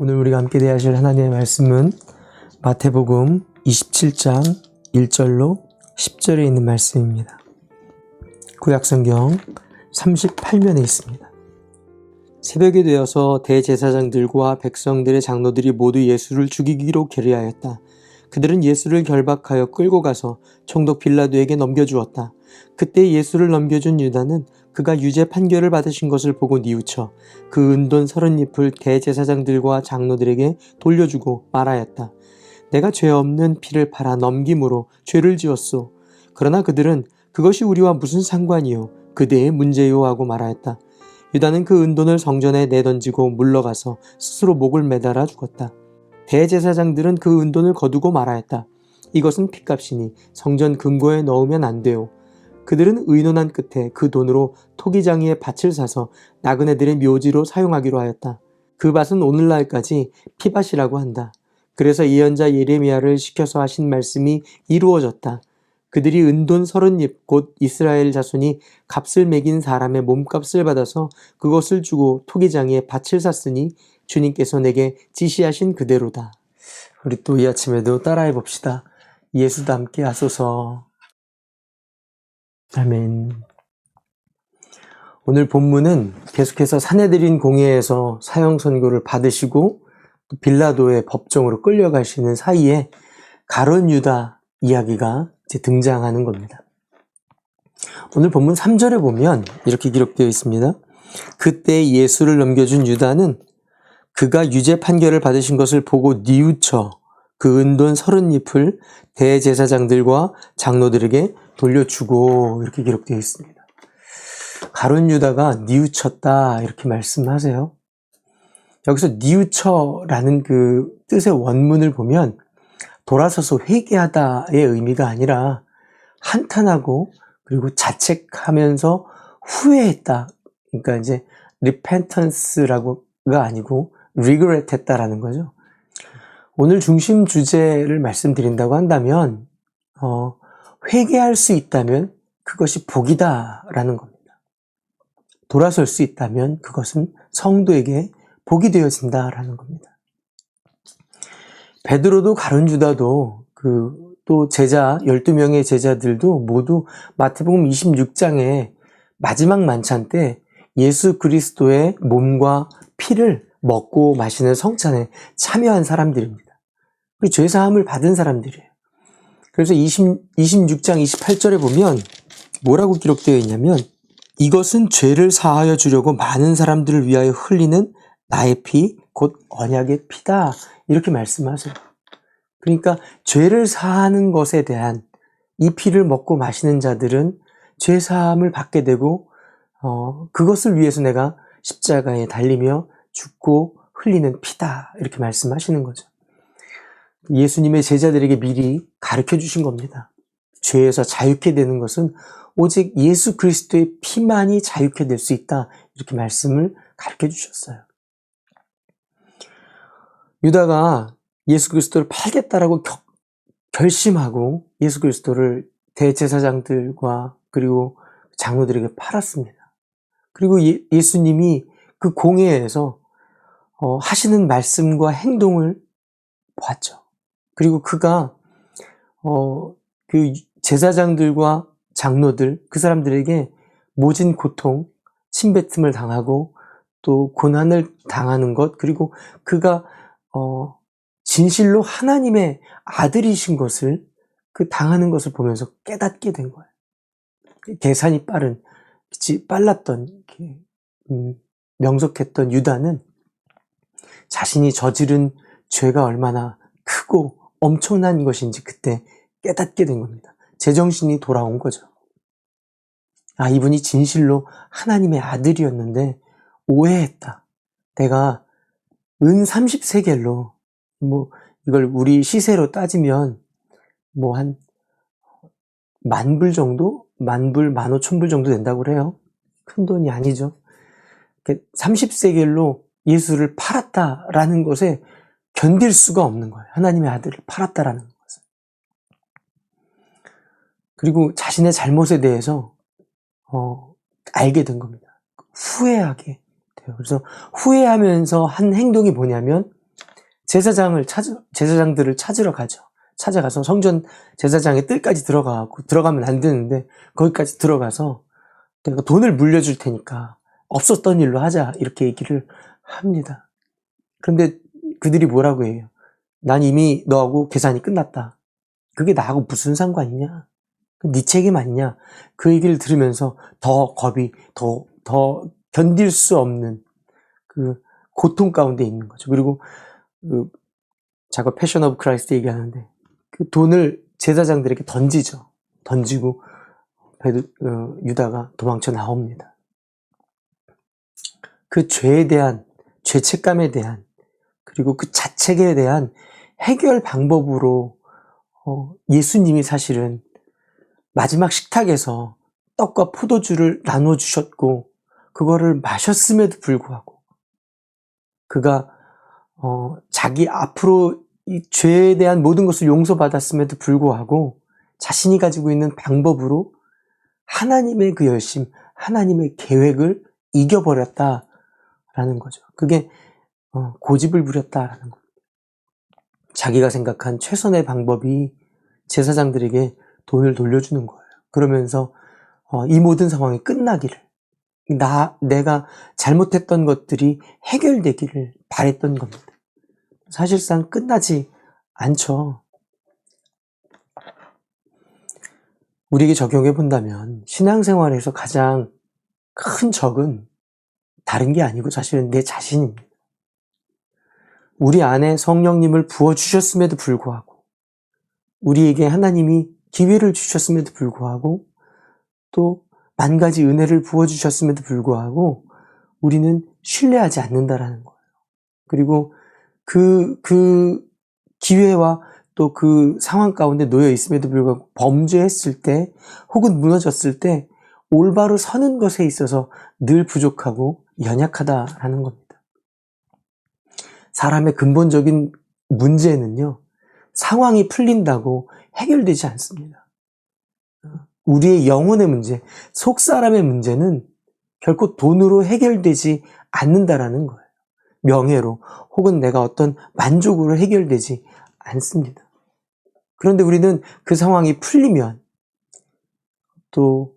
오늘 우리가 함께 대하실 하나님의 말씀은 마태복음 27장 1절로 10절에 있는 말씀입니다. 구약성경 38면에 있습니다. 새벽이 되어서 대제사장들과 백성들의 장로들이 모두 예수를 죽이기로 결의하였다. 그들은 예수를 결박하여 끌고 가서 총독 빌라도에게 넘겨주었다. 그때 예수를 넘겨준 유다는 그가 유죄 판결을 받으신 것을 보고 뉘우쳐 그 은돈 30잎을 대제사장들과 장로들에게 돌려주고 말하였다. 내가 죄 없는 피를 팔아 넘김으로 죄를 지었소. 그러나 그들은 그것이 우리와 무슨 상관이요? 그대의 문제요 하고 말하였다. 유다는 그 은돈을 성전에 내던지고 물러가서 스스로 목을 매달아 죽었다. 대제사장들은 그 은돈을 거두고 말하였다. 이것은 핏값이니 성전 금고에 넣으면 안 돼요. 그들은 의논한 끝에 그 돈으로 토기장이의 밭을 사서 나그네들의 묘지로 사용하기로 하였다. 그 밭은 오늘날까지 피밭이라고 한다. 그래서 예언자 예레미야를 시켜서 하신 말씀이 이루어졌다. 그들이 은돈 30잎 곧 이스라엘 자손이 값을 매긴 사람의 몸값을 받아서 그것을 주고 토기장이의 밭을 샀으니 주님께서 내게 지시하신 그대로다. 우리 또 이 아침에도 따라해 봅시다. 예수도 함께 하소서. 아멘. 오늘 본문은 계속해서 사내들인 공회에서 사형 선고를 받으시고 빌라도의 법정으로 끌려가시는 사이에 가룟 유다 이야기가 이제 등장하는 겁니다. 오늘 본문 3절에 보면 이렇게 기록되어 있습니다. 그때 예수를 넘겨준 유다는 그가 유죄 판결을 받으신 것을 보고 뉘우쳐 그 은돈 30잎을 대제사장들과 장로들에게 돌려주고 이렇게 기록되어 있습니다. 가룟 유다가 뉘우쳤다 이렇게 말씀하세요. 여기서 뉘우쳐라는 그 뜻의 원문을 보면 돌아서서 회개하다의 의미가 아니라 한탄하고 그리고 자책하면서 후회했다. 그러니까 이제 repentance라고가 아니고 regret 했다라는 거죠. 오늘 중심 주제를 말씀드린다고 한다면 회개할 수 있다면 그것이 복이다라는 겁니다. 돌아설 수 있다면 그것은 성도에게 복이 되어진다라는 겁니다. 베드로도 가룟 유다도 또 제자 12명의 제자들도 모두 마태복음 26장의 마지막 만찬 때 예수 그리스도의 몸과 피를 먹고 마시는 성찬에 참여한 사람들입니다. 그리고 죄사함을 받은 사람들이에요. 그래서 26장 28절에 보면 뭐라고 기록되어 있냐면 이것은 죄를 사하여 주려고 많은 사람들을 위하여 흘리는 나의 피, 곧 언약의 피다. 이렇게 말씀하세요. 그러니까 죄를 사하는 것에 대한 이 피를 먹고 마시는 자들은 죄사함을 받게 되고 그것을 위해서 내가 십자가에 달리며 죽고 흘리는 피다. 이렇게 말씀하시는 거죠. 예수님의 제자들에게 미리 가르쳐 주신 겁니다. 죄에서 자유케 되는 것은 오직 예수 그리스도의 피만이 자유케 될 수 있다. 이렇게 말씀을 가르쳐 주셨어요. 유다가 예수 그리스도를 팔겠다라고 결심하고 예수 그리스도를 대제사장들과 그리고 장로들에게 팔았습니다. 그리고 예수님이 그 공회에서 하시는 말씀과 행동을 보았죠. 그리고 그가 그 제사장들과 장로들 그 사람들에게 모진 고통, 침뱉음을 당하고 또 고난을 당하는 것 그리고 그가 진실로 하나님의 아들이신 것을 그 당하는 것을 보면서 깨닫게 된 거예요. 계산이 빨랐던 명석했던 유다는 자신이 저지른 죄가 얼마나 크고 엄청난 것인지 그때 깨닫게 된 겁니다. 제정신이 돌아온 거죠. 아, 이분이 진실로 하나님의 아들이었는데 오해했다. 내가 은 30세겔로 이걸 우리 시세로 따지면 한 10,000불 정도? 10,000불, 15,000불 정도 된다고 그래요. 큰 돈이 아니죠. 30세겔로 예수를 팔았다라는 것에 견딜 수가 없는 거예요. 하나님의 아들을 팔았다라는 것을. 그리고 자신의 잘못에 대해서 알게 된 겁니다. 후회하게 돼요. 그래서 후회하면서 한 행동이 뭐냐면 제사장들을 찾으러 가죠. 찾아가서 성전 제사장의 뜰까지 들어가면 안 되는데 거기까지 들어가서 내가 돈을 물려줄 테니까 없었던 일로 하자 이렇게 얘기를 합니다. 그런데 그들이 뭐라고 해요? 난 이미 너하고 계산이 끝났다. 그게 나하고 무슨 상관이냐? 네 책임 아니냐? 그 얘기를 들으면서 더 겁이 더 견딜 수 없는 그 고통 가운데 있는 거죠. 그리고 그 자꾸 패션 오브 크라이스트 얘기하는데 그 돈을 제사장들에게 던지죠. 던지고 유다가 도망쳐 나옵니다. 그 죄에 대한 죄책감에 대한 그리고 그 자책에 대한 해결 방법으로 예수님이 사실은 마지막 식탁에서 떡과 포도주를 나눠주셨고 그거를 마셨음에도 불구하고 그가 자기 앞으로 이 죄에 대한 모든 것을 용서받았음에도 불구하고 자신이 가지고 있는 방법으로 하나님의 그 열심, 하나님의 계획을 이겨버렸다라는 거죠. 그게 고집을 부렸다라는 겁니다. 자기가 생각한 최선의 방법이 제사장들에게 돈을 돌려주는 거예요. 그러면서 이 모든 상황이 끝나기를 내가 잘못했던 것들이 해결되기를 바랬던 겁니다. 사실상 끝나지 않죠. 우리에게 적용해 본다면 신앙생활에서 가장 큰 적은 다른 게 아니고 사실은 내 자신입니다. 우리 안에 성령님을 부어주셨음에도 불구하고 우리에게 하나님이 기회를 주셨음에도 불구하고 또 만 가지 은혜를 부어주셨음에도 불구하고 우리는 신뢰하지 않는다라는 거예요. 그리고 그 기회와 또 그 상황 가운데 놓여 있음에도 불구하고 범죄했을 때 혹은 무너졌을 때 올바로 서는 것에 있어서 늘 부족하고 연약하다라는 겁니다. 사람의 근본적인 문제는요, 상황이 풀린다고 해결되지 않습니다. 우리의 영혼의 문제, 속사람의 문제는 결코 돈으로 해결되지 않는다라는 거예요. 명예로 혹은 내가 어떤 만족으로 해결되지 않습니다. 그런데 우리는 그 상황이 풀리면 또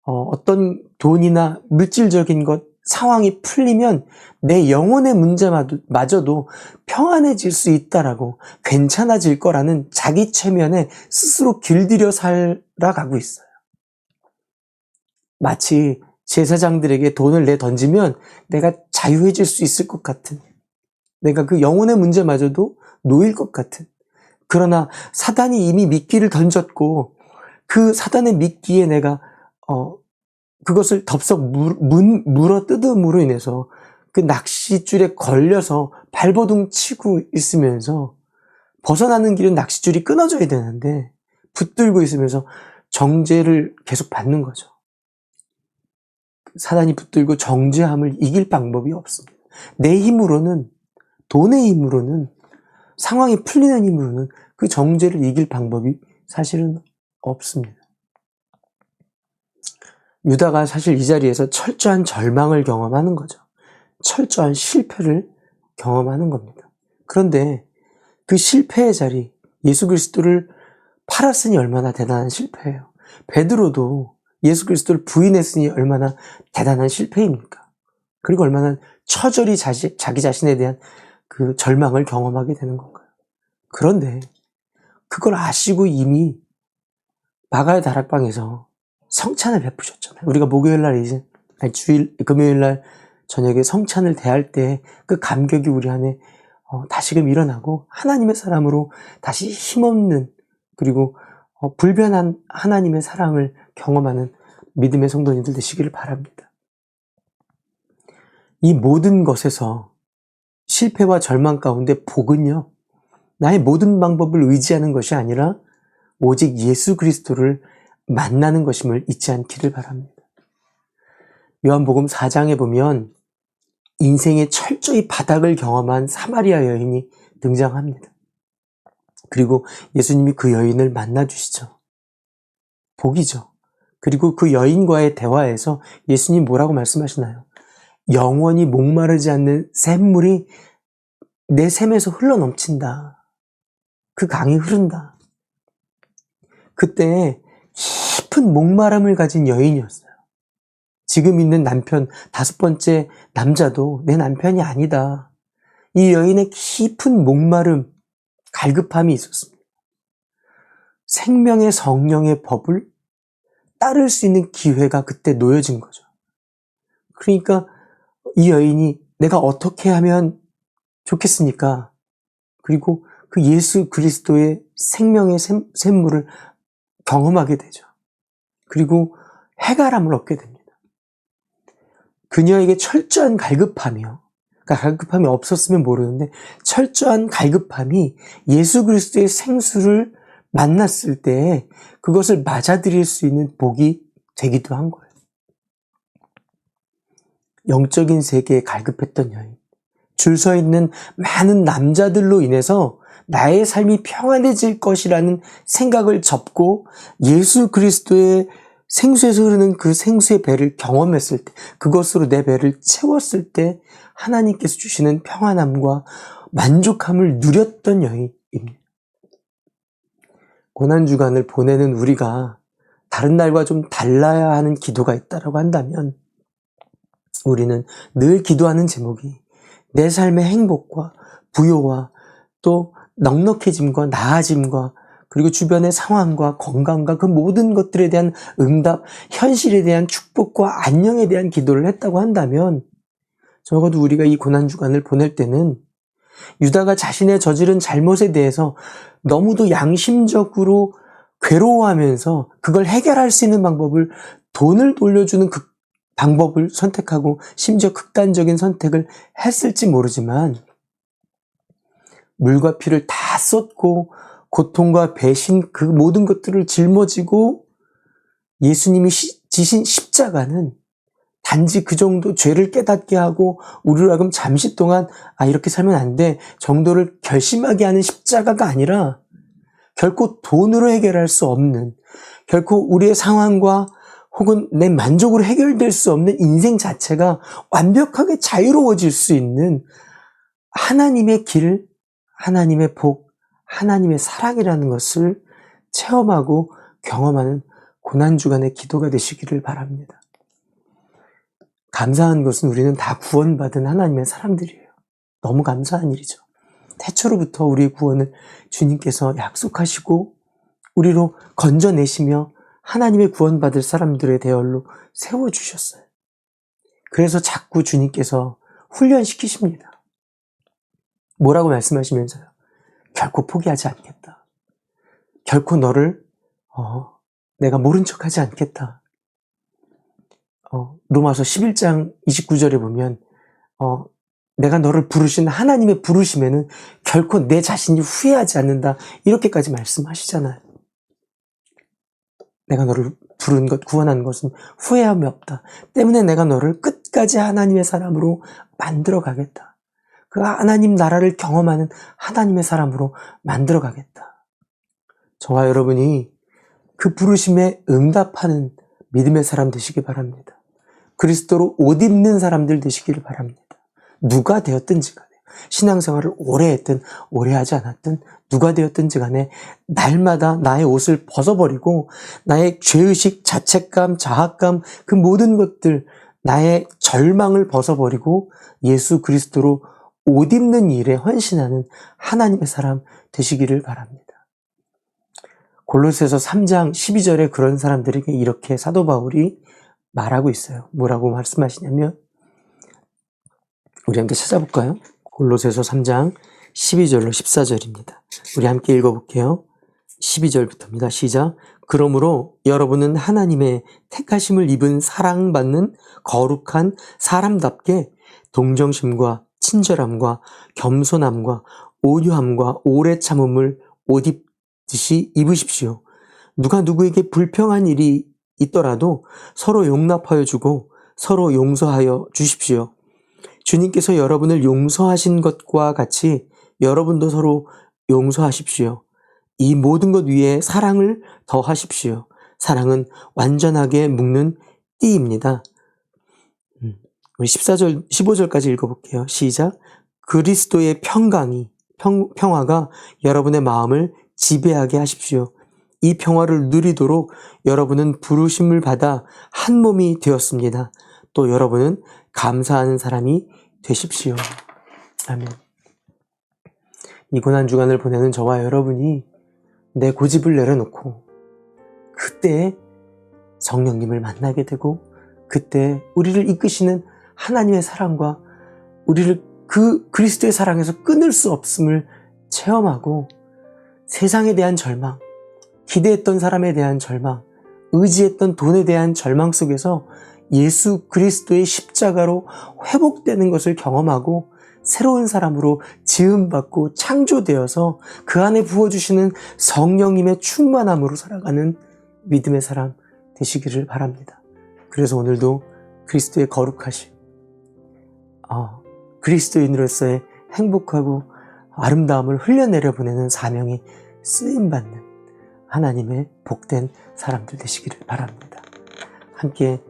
어떤 돈이나 물질적인 것, 상황이 풀리면 내 영혼의 문제마저도 평안해질 수 있다라고 괜찮아질 거라는 자기 체면에 스스로 길들여 살아가고 있어요. 마치 제사장들에게 돈을 던지면 내가 자유해질 수 있을 것 같은, 내가 그 영혼의 문제마저도 놓일 것 같은, 그러나 사단이 이미 미끼를 던졌고 그 사단의 미끼에 내가 그것을 덥석 물어 뜯음으로 인해서 그 낚싯줄에 걸려서 발버둥 치고 있으면서 벗어나는 길은 낚싯줄이 끊어져야 되는데 붙들고 있으면서 정죄를 계속 받는 거죠. 사단이 붙들고 정죄함을 이길 방법이 없습니다. 내 힘으로는, 돈의 힘으로는, 상황이 풀리는 힘으로는 그 정죄를 이길 방법이 사실은 없습니다. 유다가 사실 이 자리에서 철저한 절망을 경험하는 거죠. 철저한 실패를 경험하는 겁니다. 그런데 그 실패의 자리, 예수 그리스도를 팔았으니 얼마나 대단한 실패예요. 베드로도 예수 그리스도를 부인했으니 얼마나 대단한 실패입니까? 그리고 얼마나 처절히 자기 자신에 대한 그 절망을 경험하게 되는 건가요? 그런데 그걸 아시고 이미 마가의 다락방에서 성찬을 베푸셨잖아요. 우리가 금요일날 저녁에 성찬을 대할 때 그 감격이 우리 안에 다시금 일어나고 하나님의 사람으로 다시 힘없는 그리고 불변한 하나님의 사랑을 경험하는 믿음의 성도님들 되시기를 바랍니다. 이 모든 것에서 실패와 절망 가운데 복은요, 나의 모든 방법을 의지하는 것이 아니라 오직 예수 그리스도를 만나는 것임을 잊지 않기를 바랍니다. 요한복음 4장에 보면 인생의 철저히 바닥을 경험한 사마리아 여인이 등장합니다. 그리고 예수님이 그 여인을 만나주시죠. 복이죠. 그리고 그 여인과의 대화에서 예수님 뭐라고 말씀하시나요? 영원히 목마르지 않는 샘물이 내 샘에서 흘러넘친다. 그 강이 흐른다. 그때 깊은 목마름을 가진 여인이었어요. 지금 있는 남편 5번째 남자도 내 남편이 아니다. 이 여인의 깊은 목마름, 갈급함이 있었습니다. 생명의 성령의 법을 따를 수 있는 기회가 그때 놓여진 거죠. 그러니까 이 여인이 내가 어떻게 하면 좋겠습니까? 그리고 그 예수 그리스도의 생명의 샘물을 경험하게 되죠. 그리고 해갈함을 얻게 됩니다. 그녀에게 철저한 갈급함이요. 그러니까 갈급함이 없었으면 모르는데 철저한 갈급함이 예수 그리스도의 생수를 만났을 때 그것을 맞아들일 수 있는 복이 되기도 한 거예요. 영적인 세계에 갈급했던 여인, 줄 서 있는 많은 남자들로 인해서 나의 삶이 평안해질 것이라는 생각을 접고 예수 그리스도의 생수에서 흐르는 그 생수의 배를 경험했을 때, 그것으로 내 배를 채웠을 때 하나님께서 주시는 평안함과 만족함을 누렸던 여인입니다. 고난주간을 보내는 우리가 다른 날과 좀 달라야 하는 기도가 있다고 한다면 우리는 늘 기도하는 제목이 내 삶의 행복과 부요와 또 넉넉해짐과 나아짐과 그리고 주변의 상황과 건강과 그 모든 것들에 대한 응답, 현실에 대한 축복과 안녕에 대한 기도를 했다고 한다면 적어도 우리가 이 고난주간을 보낼 때는 유다가 자신의 저지른 잘못에 대해서 너무도 양심적으로 괴로워하면서 그걸 해결할 수 있는 방법을 돈을 돌려주는 그 방법을 선택하고 심지어 극단적인 선택을 했을지 모르지만 물과 피를 다 쏟고 고통과 배신 그 모든 것들을 짊어지고 예수님이 지신 십자가는 단지 그 정도 죄를 깨닫게 하고 우리로 하여금 잠시 동안 이렇게 살면 안 돼 정도를 결심하게 하는 십자가가 아니라 결코 돈으로 해결할 수 없는, 결코 우리의 상황과 혹은 내 만족으로 해결될 수 없는 인생 자체가 완벽하게 자유로워질 수 있는 하나님의 길, 하나님의 복, 하나님의 사랑이라는 것을 체험하고 경험하는 고난주간의 기도가 되시기를 바랍니다. 감사한 것은 우리는 다 구원받은 하나님의 사람들이에요. 너무 감사한 일이죠. 태초로부터 우리의 구원을 주님께서 약속하시고 우리로 건져내시며 하나님의 구원받을 사람들의 대열로 세워주셨어요. 그래서 자꾸 주님께서 훈련시키십니다. 뭐라고 말씀하시면서요? 결코 포기하지 않겠다. 결코 너를 내가 모른 척하지 않겠다. 로마서 11장 29절에 보면 내가 너를 부르신 하나님의 부르심에는 결코 내 자신이 후회하지 않는다. 이렇게까지 말씀하시잖아요. 내가 너를 부른 것, 구원한 것은 후회함이 없다. 때문에 내가 너를 끝까지 하나님의 사람으로 만들어 가겠다. 그 하나님 나라를 경험하는 하나님의 사람으로 만들어 가겠다. 저와 여러분이 그 부르심에 응답하는 믿음의 사람 되시기 바랍니다. 그리스도로 옷 입는 사람들 되시기를 바랍니다. 누가 되었든지 간에 신앙생활을 오래 했든 오래 하지 않았든 누가 되었든지 간에 날마다 나의 옷을 벗어버리고 나의 죄의식, 자책감, 자학감 그 모든 것들 나의 절망을 벗어버리고 예수 그리스도로 옷 입는 일에 헌신하는 하나님의 사람 되시기를 바랍니다. 골로새서 3장 12절에 그런 사람들에게 이렇게 사도 바울이 말하고 있어요. 뭐라고 말씀하시냐면 우리 함께 찾아볼까요? 골로새서 3장 12절로 14절입니다. 우리 함께 읽어볼게요. 12절부터입니다. 시작. 그러므로 여러분은 하나님의 택하심을 입은 사랑받는 거룩한 사람답게 동정심과 친절함과 겸손함과 온유함과 오래 참음을 옷 입듯이 입으십시오. 누가 누구에게 불평한 일이 있더라도 서로 용납하여 주고 서로 용서하여 주십시오. 주님께서 여러분을 용서하신 것과 같이 여러분도 서로 용서하십시오. 이 모든 것 위에 사랑을 더하십시오. 사랑은 완전하게 묶는 띠입니다. 우리 14절, 15절까지 읽어볼게요. 시작. 그리스도의 평화가 여러분의 마음을 지배하게 하십시오. 이 평화를 누리도록 여러분은 부르심을 받아 한 몸이 되었습니다. 또 여러분은 감사하는 사람이 되십시오. 아멘. 이 고난주간을 보내는 저와 여러분이 내 고집을 내려놓고 그때 성령님을 만나게 되고 그때 우리를 이끄시는 하나님의 사랑과 우리를 그 그리스도의 사랑에서 끊을 수 없음을 체험하고 세상에 대한 절망, 기대했던 사람에 대한 절망, 의지했던 돈에 대한 절망 속에서 예수 그리스도의 십자가로 회복되는 것을 경험하고 새로운 사람으로 지음받고 창조되어서 그 안에 부어주시는 성령님의 충만함으로 살아가는 믿음의 사람 되시기를 바랍니다. 그래서 오늘도 그리스도의 거룩하심, 그리스도인으로서의 행복하고 아름다움을 흘려내려 보내는 사명에 쓰임받는 하나님의 복된 사람들 되시기를 바랍니다. 함께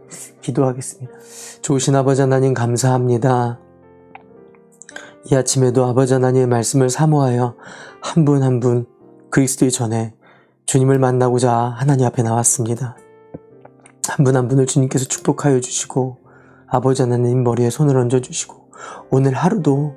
기도하겠습니다. 좋으신 아버지 하나님 감사합니다. 이 아침에도 아버지 하나님의 말씀을 사모하여 한 분 한 분 그리스도의 전에 주님을 만나고자 하나님 앞에 나왔습니다. 한 분 한 분을 주님께서 축복하여 주시고 아버지 하나님 머리에 손을 얹어 주시고 오늘 하루도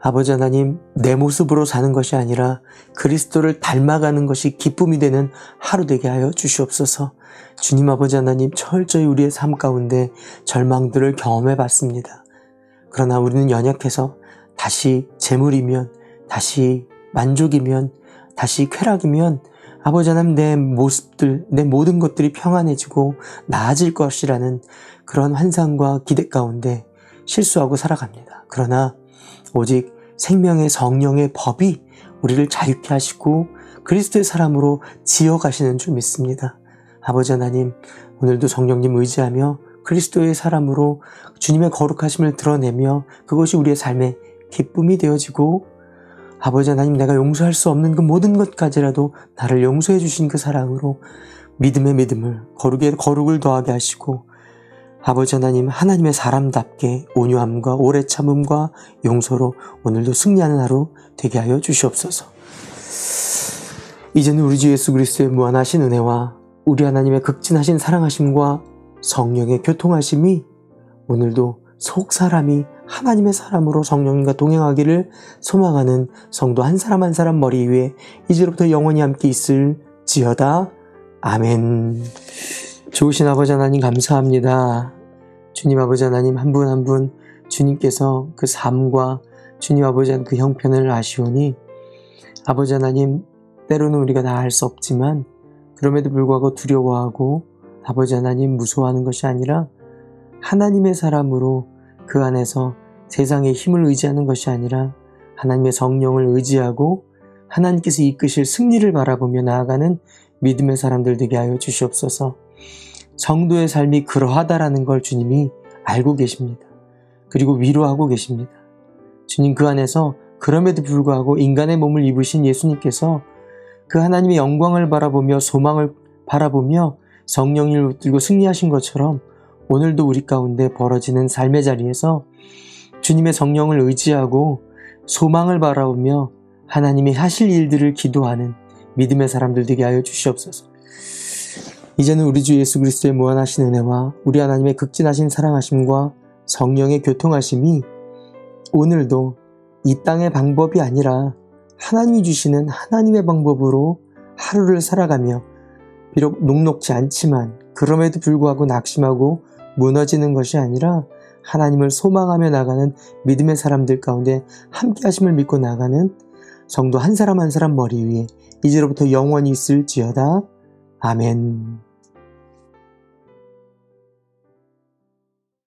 아버지 하나님 내 모습으로 사는 것이 아니라 그리스도를 닮아가는 것이 기쁨이 되는 하루 되게 하여 주시옵소서. 주님 아버지 하나님 철저히 우리의 삶 가운데 절망들을 경험해 봤습니다. 그러나 우리는 연약해서 다시 재물이면 다시 만족이면 다시 쾌락이면 아버지 하나님 내 모습들 내 모든 것들이 평안해지고 나아질 것이라는 그런 환상과 기대 가운데 실수하고 살아갑니다. 그러나 오직 생명의 성령의 법이 우리를 자유케 하시고 그리스도의 사람으로 지어가시는 줄 믿습니다. 아버지 하나님 오늘도 성령님 의지하며 그리스도의 사람으로 주님의 거룩하심을 드러내며 그것이 우리의 삶의 기쁨이 되어지고 아버지 하나님 내가 용서할 수 없는 그 모든 것까지라도 나를 용서해 주신 그 사랑으로 믿음의 믿음을 거룩의 거룩을 더하게 하시고 아버지 하나님 하나님의 사람답게 온유함과 오래 참음과 용서로 오늘도 승리하는 하루 되게 하여 주시옵소서. 이제는 우리 주 예수 그리스도의 무한하신 은혜와 우리 하나님의 극진하신 사랑하심과 성령의 교통하심이 오늘도 속 사람이 하나님의 사람으로 성령님과 동행하기를 소망하는 성도 한 사람 한 사람 머리 위에 이제로부터 영원히 함께 있을지어다. 아멘. 좋으신 아버지 하나님 감사합니다. 주님 아버지 하나님 한 분 한 분 주님께서 그 삶과 주님 아버지 하나님 그 형편을 아시오니 아버지 하나님 때로는 우리가 다 알 수 없지만 그럼에도 불구하고 두려워하고 아버지 하나님 무서워하는 것이 아니라 하나님의 사람으로 그 안에서 세상의 힘을 의지하는 것이 아니라 하나님의 성령을 의지하고 하나님께서 이끄실 승리를 바라보며 나아가는 믿음의 사람들 되게 하여 주시옵소서. 성도의 삶이 그러하다라는 걸 주님이 알고 계십니다. 그리고 위로하고 계십니다. 주님 그 안에서 그럼에도 불구하고 인간의 몸을 입으신 예수님께서 그 하나님의 영광을 바라보며 소망을 바라보며 성령을 붙들고 승리하신 것처럼 오늘도 우리 가운데 벌어지는 삶의 자리에서 주님의 성령을 의지하고 소망을 바라보며 하나님이 하실 일들을 기도하는 믿음의 사람들 되게 하여 주시옵소서. 이제는 우리 주 예수 그리스도의 무한하신 은혜와 우리 하나님의 극진하신 사랑하심과 성령의 교통하심이 오늘도 이 땅의 방법이 아니라 하나님이 주시는 하나님의 방법으로 하루를 살아가며 비록 녹록지 않지만 그럼에도 불구하고 낙심하고 무너지는 것이 아니라 하나님을 소망하며 나가는 믿음의 사람들 가운데 함께 하심을 믿고 나가는 성도 한 사람 한 사람 머리 위에 이제로부터 영원히 있을지어다. 아멘.